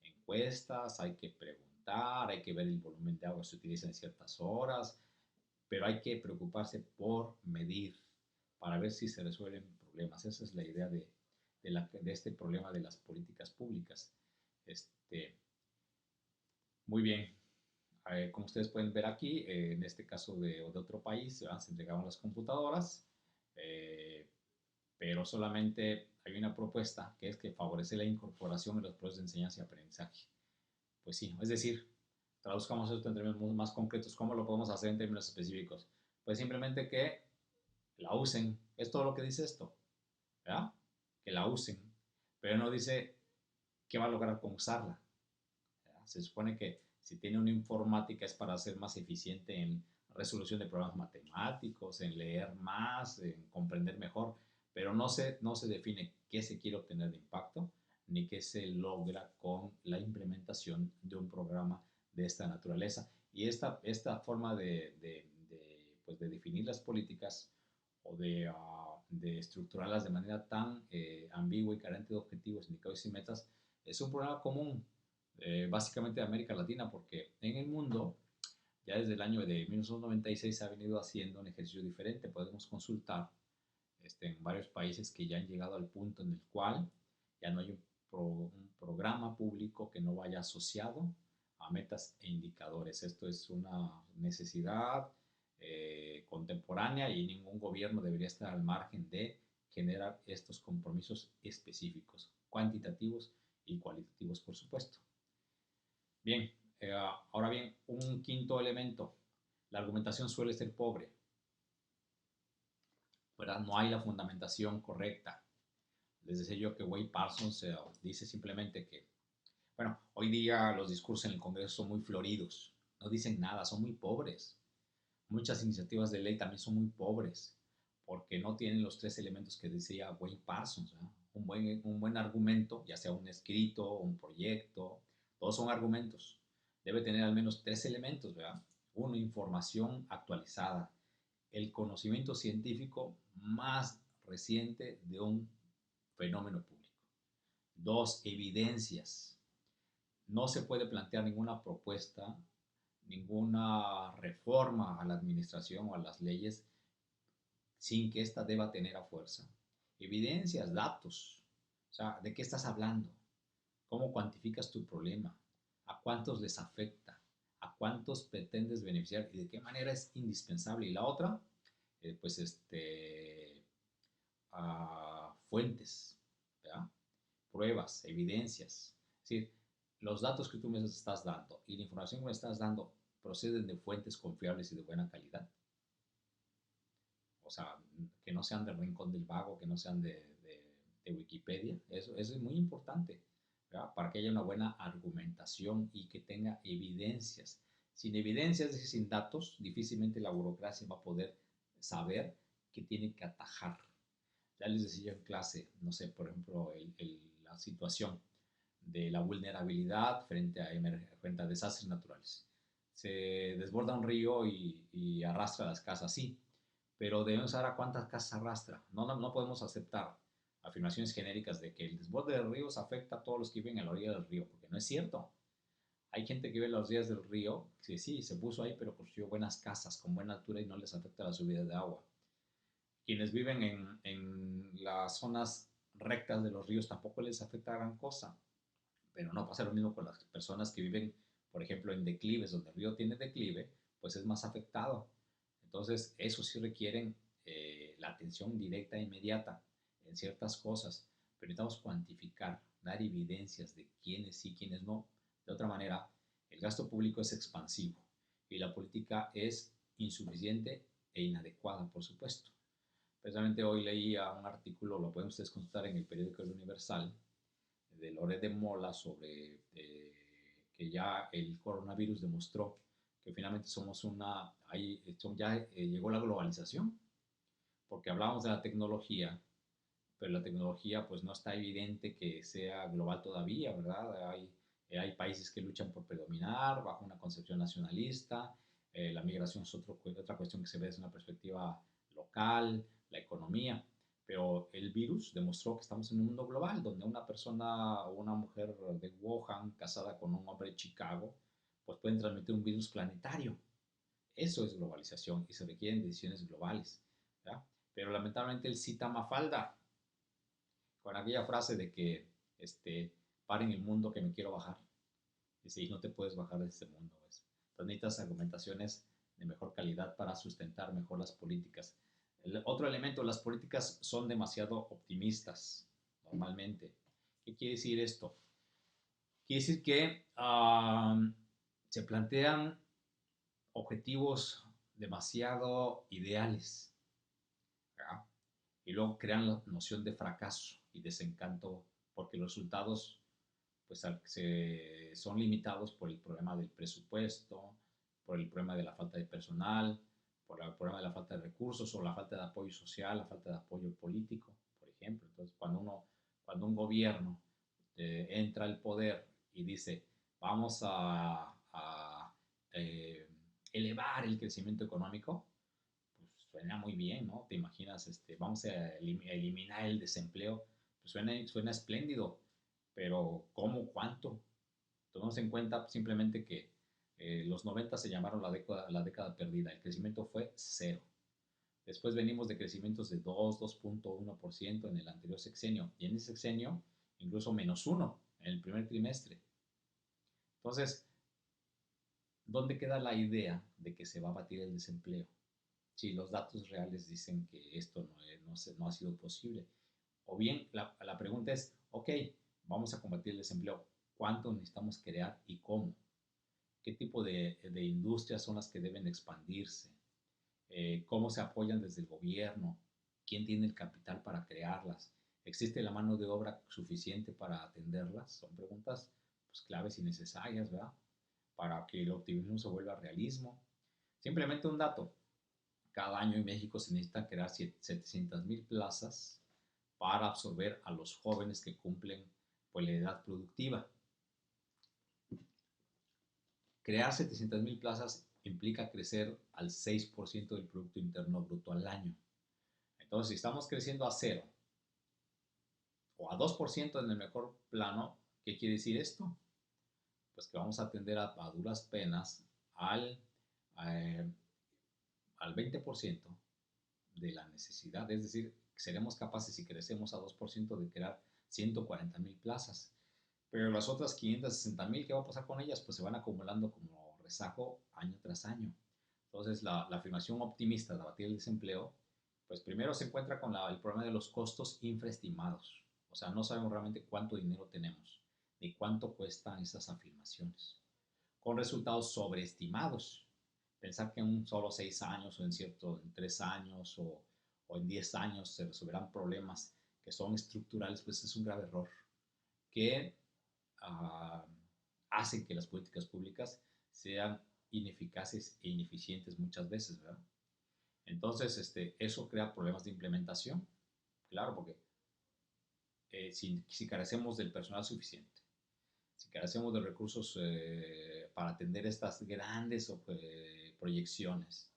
A: encuestas, hay que preguntar, hay que ver el volumen de agua que se utiliza en ciertas horas, pero hay que preocuparse por medir para ver si se resuelven problemas. Esa es la idea de este problema de las políticas públicas. Este, Muy bien, como ustedes pueden ver aquí, en este caso de otro país, se entregaban las computadoras, eh, pero solamente hay una propuesta que es que favorece la incorporación en los procesos de enseñanza y aprendizaje. Pues sí, es decir, traduzcamos esto en términos más concretos. ¿Cómo lo podemos hacer en términos específicos? Pues simplemente que la usen. Es todo lo que dice esto, ¿verdad? Que la usen, pero no dice qué va a lograr con usarla. Se supone que si tiene una informática es para ser más eficiente en resolución de problemas matemáticos, en leer más, en comprender mejor, pero no se define qué se quiere obtener de impacto ni qué se logra con la implementación de un programa de esta naturaleza. Y esta forma pues de definir las políticas o de estructurarlas de manera tan ambigua y carente de objetivos, indicadores y metas es un problema común básicamente de América Latina, porque en el mundo Ya desde el año de 1996 se ha venido haciendo un ejercicio diferente. Podemos consultar en varios países que ya han llegado al punto en el cual ya no hay un programa público que no vaya asociado a metas e indicadores. Esto es una necesidad contemporánea y ningún gobierno debería estar al margen de generar estos compromisos específicos, cuantitativos y cualitativos, por supuesto. Bien, ahora bien, un quinto elemento, la argumentación suele ser pobre, ¿verdad? No hay la fundamentación correcta. Les decía yo que Wade Parsons dice simplemente que, bueno, hoy día los discursos en el Congreso son muy floridos, no dicen nada, son muy pobres. Muchas iniciativas de ley también son muy pobres, porque no tienen los tres elementos que decía Wade Parsons, ¿verdad? Un buen argumento, ya sea un escrito, un proyecto, todos son argumentos. Debe tener al menos tres elementos, ¿verdad? Uno, información actualizada, el conocimiento científico más reciente de un fenómeno público. Dos, evidencias. No se puede plantear ninguna propuesta, ninguna reforma a la administración o a las leyes sin que ésta deba tener a fuerza evidencias, datos. O sea, ¿de qué estás hablando? ¿Cómo cuantificas tu problema? ¿A cuántos les afecta? ¿A cuántos pretendes beneficiar? ¿Y de qué manera es indispensable? Y la otra, pues fuentes, ¿verdad? Pruebas, evidencias. Es decir, los datos que tú me estás dando y la información que me estás dando proceden de fuentes confiables y de buena calidad. O sea, que no sean del Rincón del Vago, que no sean de Wikipedia. Eso es muy importante, ¿verdad? Para que haya una buena argumentación y que tenga evidencias. Sin evidencias, es decir, sin datos, difícilmente la burocracia va a poder saber que tiene que atajar. Ya les decía en clase, no sé, por ejemplo, la situación de la vulnerabilidad frente a desastres naturales. Se desborda un río y arrastra las casas, sí, pero debemos saber a cuántas casas arrastra. No podemos aceptar afirmaciones genéricas de que el desborde de ríos afecta a todos los que viven a la orilla del río, porque no es cierto. Hay gente que vive a las orillas del río, que sí, se puso ahí, pero construyó buenas casas con buena altura y no les afecta la subida de agua. Quienes viven en las zonas rectas de los ríos tampoco les afecta gran cosa, pero no pasa lo mismo con las personas que viven, por ejemplo, en declives, donde el río tiene declive, pues es más afectado. Entonces, eso sí requieren la atención directa e inmediata en ciertas cosas, pero necesitamos cuantificar, dar evidencias de quiénes sí, quiénes no. De otra manera, el gasto público es expansivo y la política es insuficiente e inadecuada, por supuesto. Precisamente hoy leía un artículo, lo pueden ustedes consultar en el periódico El Universal, de Loret de Mola sobre que ya el coronavirus demostró que finalmente somos ya llegó la globalización, porque hablábamos de la tecnología, pero la tecnología pues no está evidente que sea global todavía, ¿verdad? Hay países que luchan por predominar bajo una concepción nacionalista, la migración es otra cuestión que se ve desde una perspectiva local, la economía, pero el virus demostró que estamos en un mundo global, donde una persona o una mujer de Wuhan casada con un hombre de Chicago, pues pueden transmitir un virus planetario. Eso es globalización y se requieren decisiones globales, ¿verdad? Pero lamentablemente él cita a Mafalda con aquella frase de que paren el mundo que me quiero bajar. Dice, y no te puedes bajar de este mundo. ¿Ves? Entonces necesitas argumentaciones de mejor calidad para sustentar mejor las políticas. El otro elemento, las políticas son demasiado optimistas normalmente. ¿Qué quiere decir esto? Quiere decir que se plantean objetivos demasiado ideales, ¿verdad? Y luego crean la noción de fracaso y desencanto porque los resultados pues son limitados por el problema del presupuesto, por el problema de la falta de personal, por el problema de la falta de recursos o la falta de apoyo social, la falta de apoyo político, por ejemplo. Entonces, cuando un gobierno entra al poder y dice, vamos a elevar el crecimiento económico, pues suena muy bien, ¿no? Te imaginas, vamos a eliminar el desempleo, pues suena espléndido, pero ¿cómo? ¿Cuánto? Tomemos en cuenta simplemente que Los 90 se llamaron la década perdida. El crecimiento fue cero. Después venimos de crecimientos de 2.1% en el anterior sexenio. Y en ese sexenio, incluso -1 en el primer trimestre. Entonces, ¿dónde queda la idea de que se va a batir el desempleo? Si los datos reales dicen que esto no ha sido posible. O bien, la pregunta es, ok, vamos a combatir el desempleo. ¿Cuánto necesitamos crear y cómo? ¿Qué tipo de industrias son las que deben expandirse? ¿Cómo se apoyan desde el gobierno? ¿Quién tiene el capital para crearlas? ¿Existe la mano de obra suficiente para atenderlas? Son preguntas pues, claves y necesarias, ¿verdad? Para que el optimismo se vuelva realismo. Simplemente un dato. Cada año en México se necesitan crear 700,000 plazas para absorber a los jóvenes que cumplen pues, la edad productiva. Crear 700,000 plazas implica crecer al 6% del Producto Interno Bruto al año. Entonces, si estamos creciendo a cero o a 2% en el mejor plano, ¿qué quiere decir esto? Pues que vamos a atender a duras penas al, eh, al 20% de la necesidad. Es decir, seremos capaces, si crecemos a 2%, de crear 140,000 plazas. Pero las otras 560,000, ¿qué va a pasar con ellas? Pues se van acumulando como rezago año tras año. Entonces, la afirmación optimista de abatir el desempleo, pues primero se encuentra con el problema de los costos infraestimados. O sea, no sabemos realmente cuánto dinero tenemos, ni cuánto cuestan esas afirmaciones. Con resultados sobreestimados. Pensar que en solo 6 años o en 3 años o en 10 años se resolverán problemas que son estructurales, pues es un grave error que uh, hacen que las políticas públicas sean ineficaces e ineficientes muchas veces, ¿verdad? Entonces, eso crea problemas de implementación, claro, porque si carecemos del personal suficiente, si carecemos de recursos para atender estas grandes proyecciones,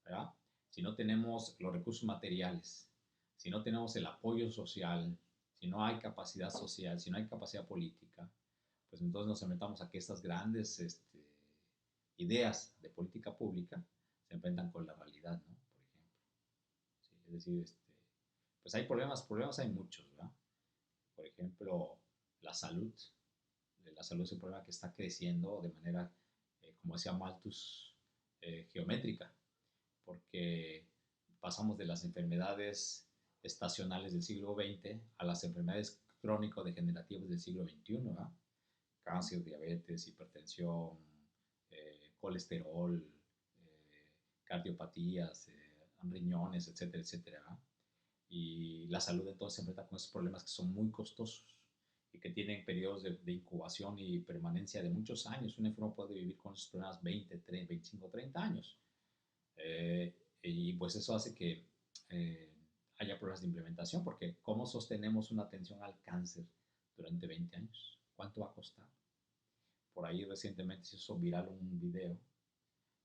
A: ¿verdad? Si no tenemos los recursos materiales, si no tenemos el apoyo social, si no hay capacidad social, si no hay capacidad política, pues entonces nos enfrentamos a que estas grandes ideas de política pública se enfrentan con la realidad, ¿no? Por ejemplo. ¿Sí? Es decir, pues hay problemas hay muchos, ¿verdad? Por ejemplo, la salud. La salud es un problema que está creciendo de manera, como decía Malthus, geométrica, porque pasamos de las enfermedades estacionales del siglo XX a las enfermedades crónico-degenerativas del siglo XXI, ¿verdad? Cáncer, diabetes, hipertensión, colesterol, cardiopatías, riñones, etcétera, etcétera, ¿verdad? Y la salud entonces se enfrenta con esos problemas que son muy costosos y que tienen periodos de incubación y permanencia de muchos años. Un enfermo puede vivir con esos problemas 20, 30, 25, 30 años. Y pues eso hace que eh, haya problemas de implementación, porque ¿cómo sostenemos una atención al cáncer durante 20 años? ¿Cuánto va a costar? Por ahí recientemente se hizo viral un video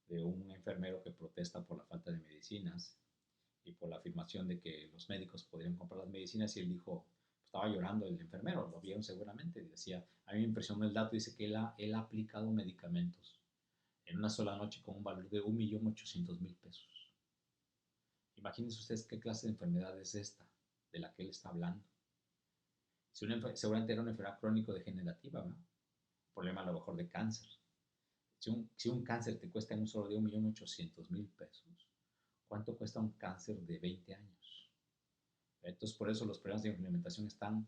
A: de un enfermero que protesta por la falta de medicinas y por la afirmación de que los médicos podrían comprar las medicinas, y él dijo, estaba llorando el enfermero, lo vieron seguramente, y decía, a mí me impresionó el dato, dice que él ha aplicado medicamentos en una sola noche con un valor de 1.800.000 pesos. Imagínense ustedes qué clase de enfermedad es esta de la que él está hablando. Seguramente era una enfermedad crónico-degenerativa, ¿no? Un problema a lo mejor de cáncer. Si un cáncer te cuesta en un solo día 1.800.000 pesos, ¿cuánto cuesta un cáncer de 20 años? Entonces, por eso los problemas de implementación están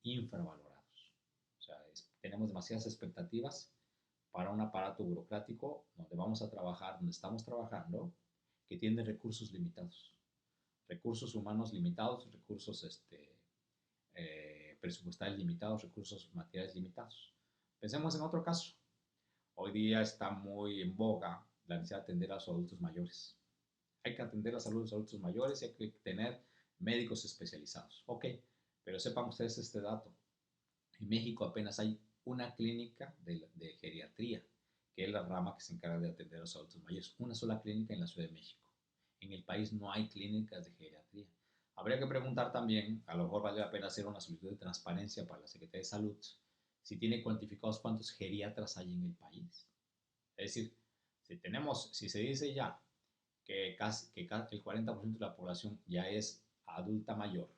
A: infravalorados. O sea, tenemos demasiadas expectativas para un aparato burocrático donde vamos a trabajar, donde estamos trabajando, que tiene recursos limitados. Recursos humanos limitados, recursos presupuestales limitados, recursos materiales limitados. Pensemos en otro caso. Hoy día está muy en boga la necesidad de atender a los adultos mayores. Hay que atender a la salud de los adultos mayores y hay que tener médicos especializados. Ok, pero sepan ustedes este dato. En México apenas hay una clínica de geriatría, que es la rama que se encarga de atender a los adultos mayores. Una sola clínica en la Ciudad de México. En el país no hay clínicas de geriatría. Habría que preguntar también, a lo mejor vale la pena hacer una solicitud de transparencia para la Secretaría de Salud, si tiene cuantificados cuántos geriatras hay en el país. Es decir, si se dice ya que el 40% de la población ya es adulta mayor,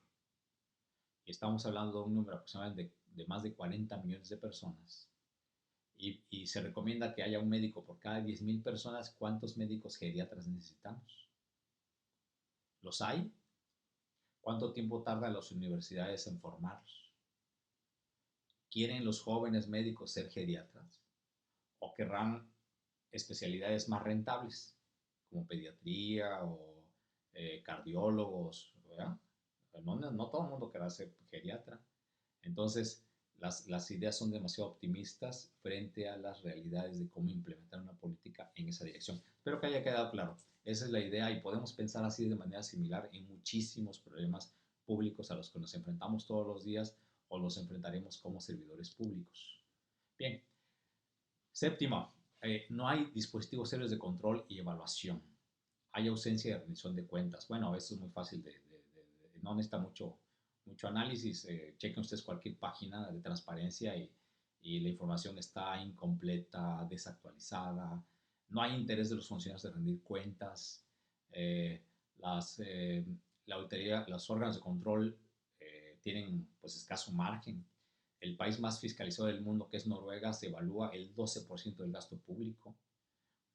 A: y estamos hablando de un número aproximadamente de más de 40 millones de personas, y se recomienda que haya un médico por cada 10.000 personas, ¿cuántos médicos geriatras necesitamos? ¿Los hay? ¿Cuánto tiempo tardan las universidades en formarlos? ¿Quieren los jóvenes médicos ser geriatras? ¿O querrán especialidades más rentables, como pediatría o cardiólogos? ¿Verdad? No todo el mundo querrá ser geriatra. Entonces, las ideas son demasiado optimistas frente a las realidades de cómo implementar una política en esa dirección. Espero que haya quedado claro. Esa es la idea y podemos pensar así de manera similar en muchísimos problemas públicos a los que nos enfrentamos todos los días o los enfrentaremos como servidores públicos. Bien, séptima, no hay dispositivos serios de control y evaluación. Hay ausencia de rendición de cuentas. Bueno, eso es muy fácil no necesita mucho análisis. Chequen ustedes cualquier página de transparencia y la información está incompleta, desactualizada. No hay interés de los funcionarios de rendir cuentas. Eh, las, eh, la auditoría, los órganos de control tienen pues escaso margen. El país más fiscalizado del mundo, que es Noruega, se evalúa el 12% del gasto público.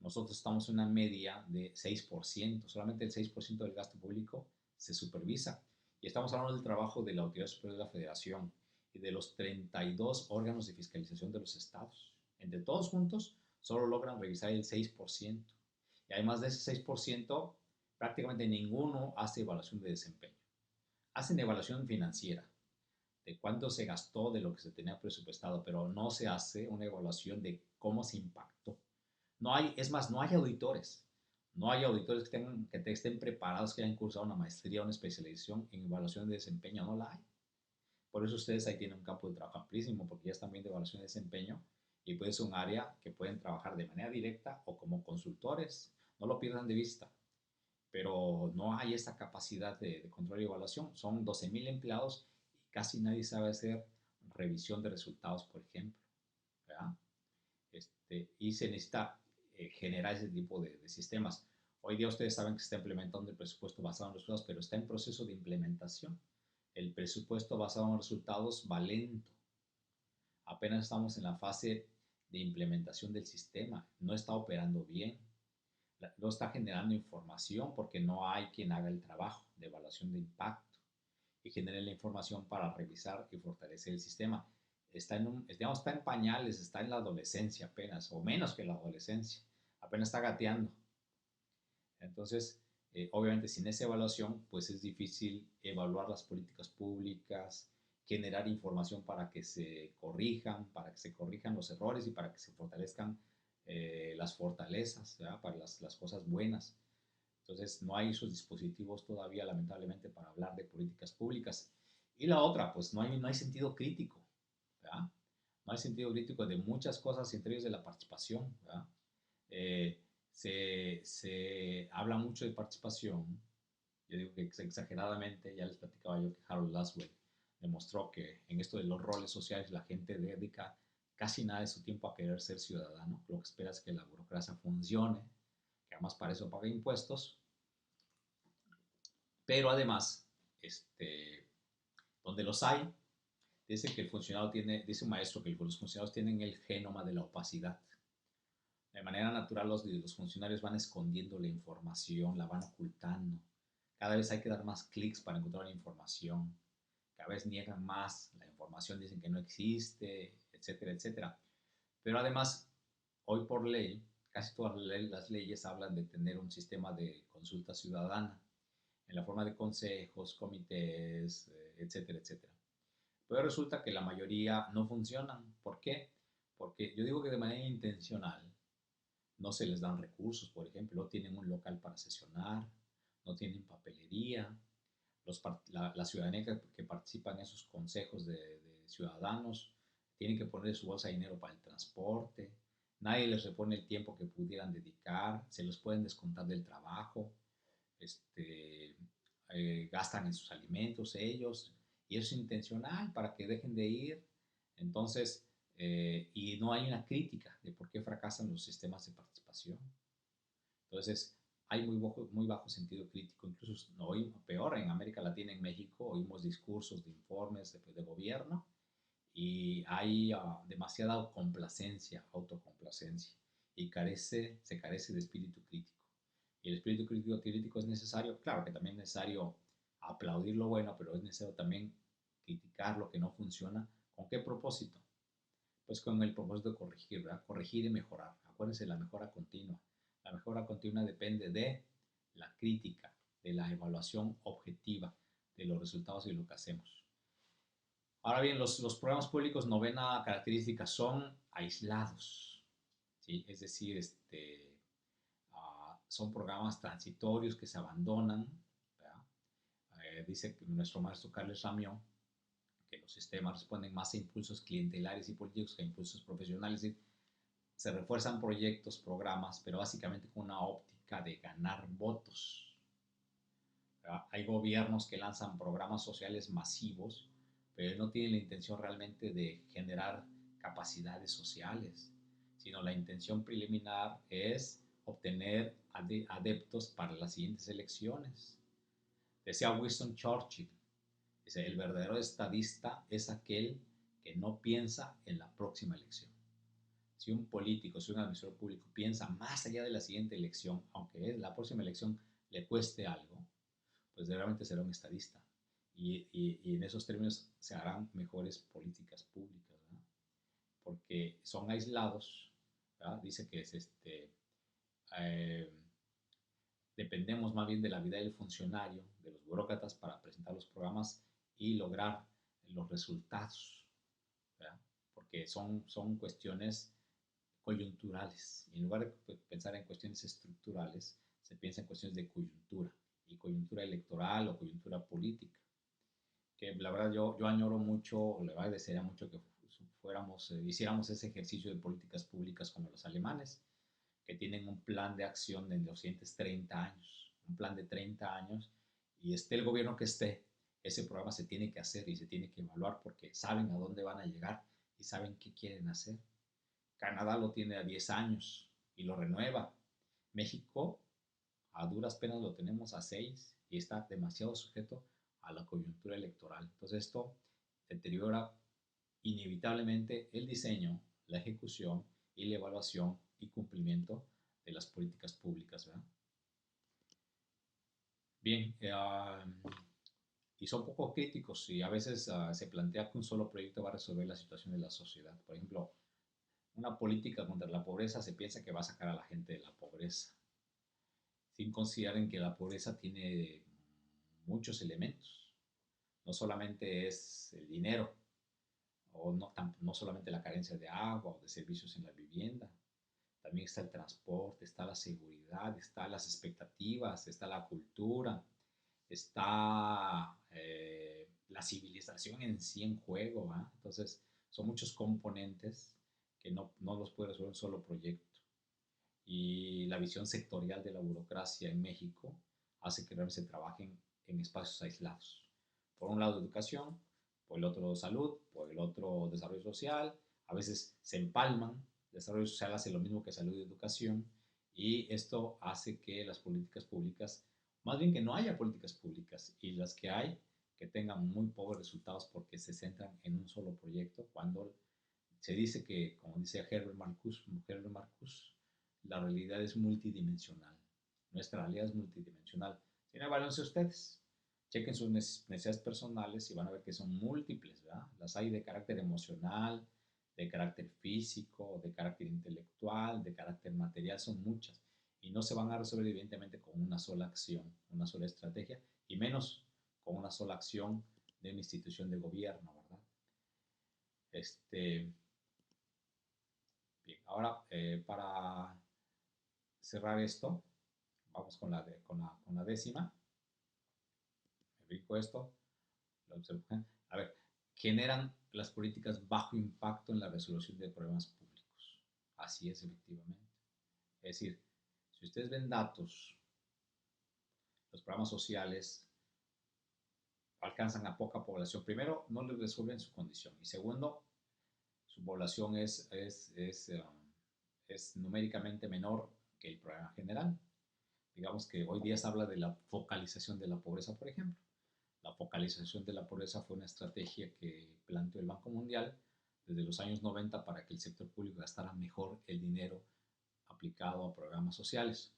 A: Nosotros estamos en una media de 6%, solamente el 6% del gasto público se supervisa. Y estamos hablando del trabajo de la Autoridad Superior de la Federación y de los 32 órganos de fiscalización de los estados. Entre todos juntos, solo logran revisar el 6%. Y además de ese 6%, prácticamente ninguno hace evaluación de desempeño. Hacen evaluación financiera, de cuánto se gastó de lo que se tenía presupuestado, pero no se hace una evaluación de cómo se impactó. No hay, es más, no hay auditores. No hay auditores que estén preparados, que hayan cursado una maestría o una especialización en evaluación de desempeño. No la hay. Por eso ustedes ahí tienen un campo de trabajo amplísimo, porque ya están viendo evaluación de desempeño y puede ser un área que pueden trabajar de manera directa o como consultores. No lo pierdan de vista. Pero no hay esta capacidad de control y evaluación. Son 12.000 empleados y casi nadie sabe hacer revisión de resultados, por ejemplo. ¿Verdad? Y se necesita generar ese tipo de sistemas. Hoy día ustedes saben que se está implementando el presupuesto basado en resultados, pero está en proceso de implementación. El presupuesto basado en resultados va lento. Apenas estamos en la fase de implementación del sistema. No está operando bien. No está generando información porque no hay quien haga el trabajo de evaluación de impacto y genere la información para revisar y fortalecer el sistema. Digamos, está en pañales, está en la adolescencia apenas, o menos que la adolescencia, apenas está gateando. Entonces, obviamente sin esa evaluación, pues es difícil evaluar las políticas públicas, generar información para que se corrijan los errores y para que se fortalezcan las fortalezas, ¿verdad? Para las cosas buenas. Entonces, no hay esos dispositivos todavía, lamentablemente, para hablar de políticas públicas. Y la otra, pues no hay sentido crítico, ¿verdad? No hay sentido crítico de muchas cosas, entre ellos de la participación, ¿verdad? Eh, se habla mucho de participación, yo digo que exageradamente, ya les platicaba yo que Harold Laswell demostró que en esto de los roles sociales la gente dedica casi nada de su tiempo a querer ser ciudadano, lo que espera es que la burocracia funcione, que además para eso paga impuestos, pero además, donde los hay, dice un maestro que los funcionarios tienen el genoma de la opacidad. De manera natural, los funcionarios van escondiendo la información, la van ocultando. Cada vez hay que dar más clics para encontrar la información. Cada vez niegan más la información, dicen que no existe, etcétera, etcétera. Pero además, hoy por ley, casi todas las leyes hablan de tener un sistema de consulta ciudadana en la forma de consejos, comités, etcétera, etcétera. Pero resulta que la mayoría no funcionan. ¿Por qué? Porque yo digo que de manera intencional no se les dan recursos, por ejemplo, no tienen un local para sesionar, no tienen papelería, la ciudadanía que participa en esos consejos de ciudadanos tienen que poner su bolsa de dinero para el transporte, nadie les repone el tiempo que pudieran dedicar, se los pueden descontar del trabajo, este, gastan en sus alimentos ellos, y eso es intencional para que dejen de ir. Entonces, y no hay una crítica de por qué fracasan los sistemas de participación. Entonces, hay muy bajo sentido crítico. Incluso no, hoy, peor, en América Latina, en México, oímos discursos de informes de gobierno y hay demasiada complacencia, autocomplacencia, y se carece de espíritu crítico. Y el espíritu crítico es necesario, claro que también es necesario aplaudir lo bueno, pero es necesario también criticar lo que no funciona. ¿Con qué propósito? Pues con el propósito de corregir, ¿verdad? Corregir y mejorar. Acuérdense, la mejora continua. La mejora continua depende de la crítica, de la evaluación objetiva de los resultados y lo que hacemos. Ahora bien, los programas públicos, novena característica, son aislados, ¿sí? Es decir, son programas transitorios que se abandonan, ¿verdad? Dice nuestro maestro Carles Ramión que los sistemas responden más a impulsos clientelares y políticos que a impulsos profesionales. Y se refuerzan proyectos, programas, pero básicamente con una óptica de ganar votos. ¿Verdad? Hay gobiernos que lanzan programas sociales masivos, pero no tienen la intención realmente de generar capacidades sociales, sino la intención preliminar es obtener adeptos para las siguientes elecciones. Decía Winston Churchill, dice, el verdadero estadista es aquel que no piensa en la próxima elección. Si un político, si un administrador público piensa más allá de la siguiente elección, aunque la próxima elección le cueste algo, pues realmente será un estadista. Y en esos términos se harán mejores políticas públicas, ¿verdad? Porque son aislados, ¿verdad? Dice que eh, dependemos más bien de la vida del funcionario, de los burócratas para presentar los programas y lograr los resultados, ¿verdad? Porque son cuestiones coyunturales. Y en lugar de pensar en cuestiones estructurales, se piensa en cuestiones de coyuntura, y coyuntura electoral o coyuntura política. Que la verdad yo añoro mucho, le agradecería mucho que hiciéramos ese ejercicio de políticas públicas como los alemanes, que tienen un plan de acción en los siguientes 30 años, un plan de 30 años, y esté el gobierno que esté, ese programa se tiene que hacer y se tiene que evaluar porque saben a dónde van a llegar y saben qué quieren hacer. Canadá lo tiene a 10 años y lo renueva. México, a duras penas lo tenemos a 6 y está demasiado sujeto a la coyuntura electoral. Entonces esto deteriora inevitablemente el diseño, la ejecución y la evaluación y cumplimiento de las políticas públicas, ¿verdad? Bien, y son poco críticos y a veces se plantea que un solo proyecto va a resolver la situación de la sociedad. Por ejemplo, una política contra la pobreza se piensa que va a sacar a la gente de la pobreza, sin considerar en que la pobreza tiene muchos elementos. No solamente es el dinero, o no solamente la carencia de agua o de servicios en la vivienda, también está el transporte, está la seguridad, está las expectativas, está la cultura, está la civilización en sí en juego. ¿Eh? Entonces, son muchos componentes que no los puede resolver un solo proyecto. Y la visión sectorial de la burocracia en México hace que realmente se trabajen en espacios aislados. Por un lado, educación, por el otro, salud, por el otro, desarrollo social. A veces se empalman, desarrollo social hace lo mismo que salud y educación, y esto hace que las políticas públicas, más bien que no haya políticas públicas, y las que hay, que tengan muy pobres resultados porque se centran en un solo proyecto, cuando se dice que, como dice Herbert Marcuse, la realidad es multidimensional. Nuestra realidad es multidimensional. Si no, evalúense ustedes. Chequen sus necesidades personales y van a ver que son múltiples, ¿verdad? Las hay de carácter emocional, de carácter físico, de carácter intelectual, de carácter material, son muchas. Y no se van a resolver evidentemente con una sola acción, una sola estrategia, y menos con una sola acción de una institución de gobierno, ¿verdad? Bien, ahora para cerrar esto, vamos con la décima. Me brinco esto. Lo observo. A ver, generan las políticas bajo impacto en la resolución de problemas públicos. Así es, efectivamente. Es decir, si ustedes ven datos, los programas sociales alcanzan a poca población. Primero, no les resuelven su condición. Y segundo, su población es numéricamente menor que el programa general. Digamos que hoy día se habla de la focalización de la pobreza, por ejemplo. La focalización de la pobreza fue una estrategia que planteó el Banco Mundial desde los años 90 para que el sector público gastara mejor el dinero aplicado a programas sociales.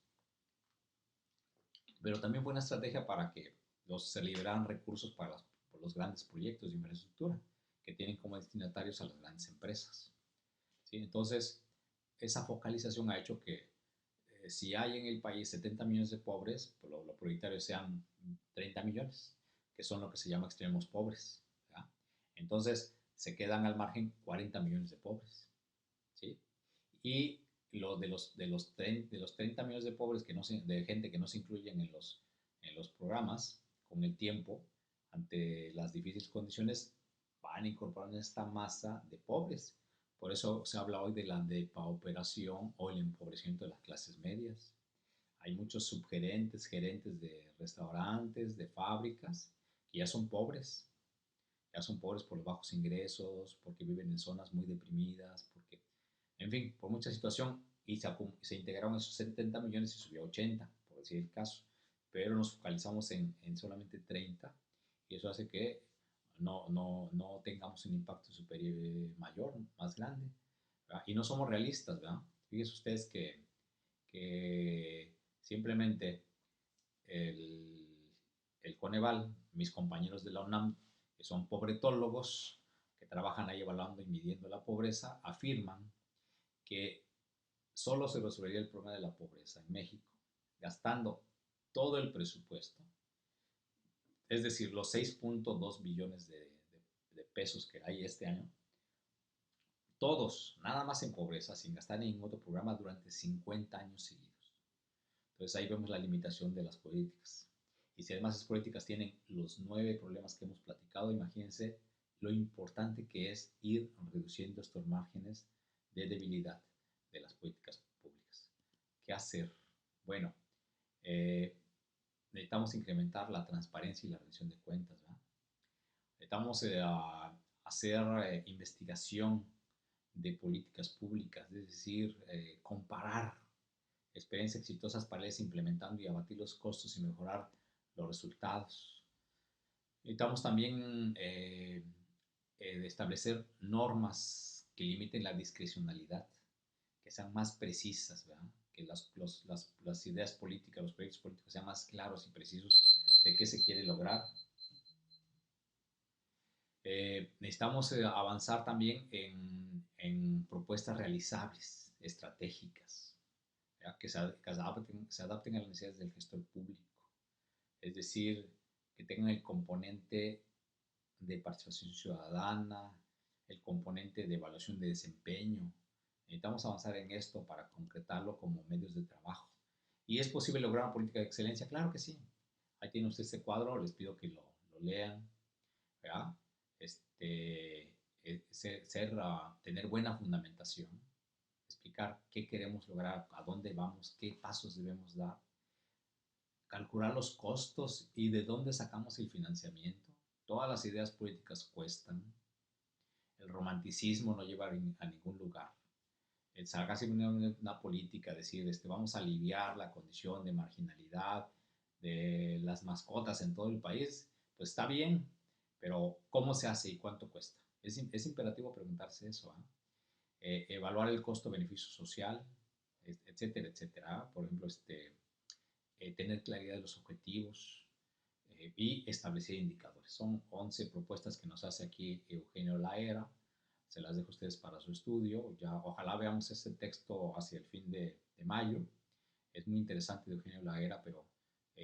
A: Pero también fue una estrategia para que se liberaran recursos para los grandes proyectos de infraestructura que tienen como destinatarios a las grandes empresas. ¿Sí? Entonces, esa focalización ha hecho que si hay en el país 70 millones de pobres, pues lo prioritario sean 30 millones, que son lo que se llama extremos pobres. ¿Ya? Entonces, se quedan al margen 40 millones de pobres. ¿Sí? Y de los 30 millones de pobres, de gente que no se incluyen en los programas, con el tiempo, ante las difíciles condiciones, van incorporando esta masa de pobres. Por eso se habla hoy de la depauperación o el empobrecimiento de las clases medias. Hay muchos subgerentes, gerentes de restaurantes, de fábricas, que ya son pobres por los bajos ingresos, porque viven en zonas muy deprimidas, porque, en fin, por mucha situación, y se integraron esos 70 millones y subió a 80, por decir el caso, pero nos focalizamos en solamente 30, y eso hace que no tengamos un impacto superior, mayor, más grande, ¿verdad? Y no somos realistas, ¿verdad? Fíjense ustedes que simplemente el, el Coneval, mis compañeros de la UNAM, que son pobretólogos, que trabajan ahí evaluando y midiendo la pobreza, afirman que solo se resolvería el problema de la pobreza en México gastando todo el presupuesto, es decir, los 6.2 billones de pesos que hay este año, todos, nada más en pobreza, sin gastar en ningún otro programa durante 50 años seguidos. Entonces ahí vemos la limitación de las políticas. Y si además esas políticas tienen los 9 problemas que hemos platicado, imagínense lo importante que es ir reduciendo estos márgenes de debilidad de las políticas públicas. ¿Qué hacer? Bueno, eh, necesitamos incrementar la transparencia y la rendición de cuentas, ¿verdad? Necesitamos hacer investigación de políticas públicas, es decir, comparar experiencias exitosas para irles implementando y abatir los costos y mejorar los resultados. Necesitamos también establecer normas que limiten la discrecionalidad, que sean más precisas, ¿verdad? Que las ideas políticas, los proyectos políticos sean más claros y precisos de qué se quiere lograr. Necesitamos avanzar también en propuestas realizables, estratégicas, que se adapten a las necesidades del gestor público. Es decir, que tengan el componente de participación ciudadana, el componente de evaluación de desempeño. Necesitamos avanzar en esto para concretarlo como medios de trabajo. ¿Y es posible lograr una política de excelencia? Claro que sí. Ahí tiene usted este cuadro, les pido que lo lean, ¿verdad? Tener buena fundamentación, explicar qué queremos lograr, a dónde vamos, qué pasos debemos dar, calcular los costos y de dónde sacamos el financiamiento. Todas las ideas políticas cuestan. El romanticismo no lleva a ningún lugar. El sacarse una política, decir, vamos a aliviar la condición de marginalidad de las mascotas en todo el país, pues está bien, pero ¿cómo se hace y cuánto cuesta? Es imperativo preguntarse eso, evaluar el costo-beneficio social, etcétera, etcétera. Por ejemplo, tener claridad de los objetivos y establecer indicadores. Son 11 propuestas que nos hace aquí Eugenio Laera. Se las dejo a ustedes para su estudio. Ya, ojalá veamos este texto hacia el fin de mayo. Es muy interesante de Eugenio Laera, pero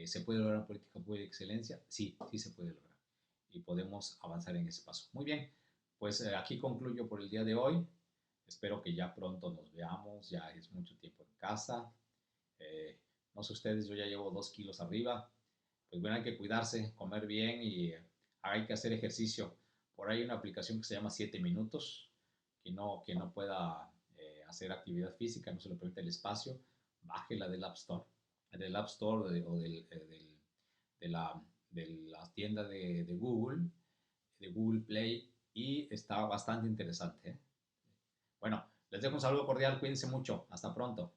A: ¿se puede lograr una política pública de excelencia? Sí, sí se puede lograr. Y podemos avanzar en ese paso. Muy bien, pues aquí concluyo por el día de hoy. Espero que ya pronto nos veamos. Ya es mucho tiempo en casa. No sé ustedes, yo ya llevo 2 kilos arriba. Pues bueno, hay que cuidarse, comer bien y hay que hacer ejercicio. Por ahí hay una aplicación que se llama 7 minutos, que no pueda hacer actividad física, no se le permite el espacio, bájela del App Store, o de la tienda de Google Play, y está bastante interesante, ¿eh? Bueno, les dejo un saludo cordial, cuídense mucho, hasta pronto.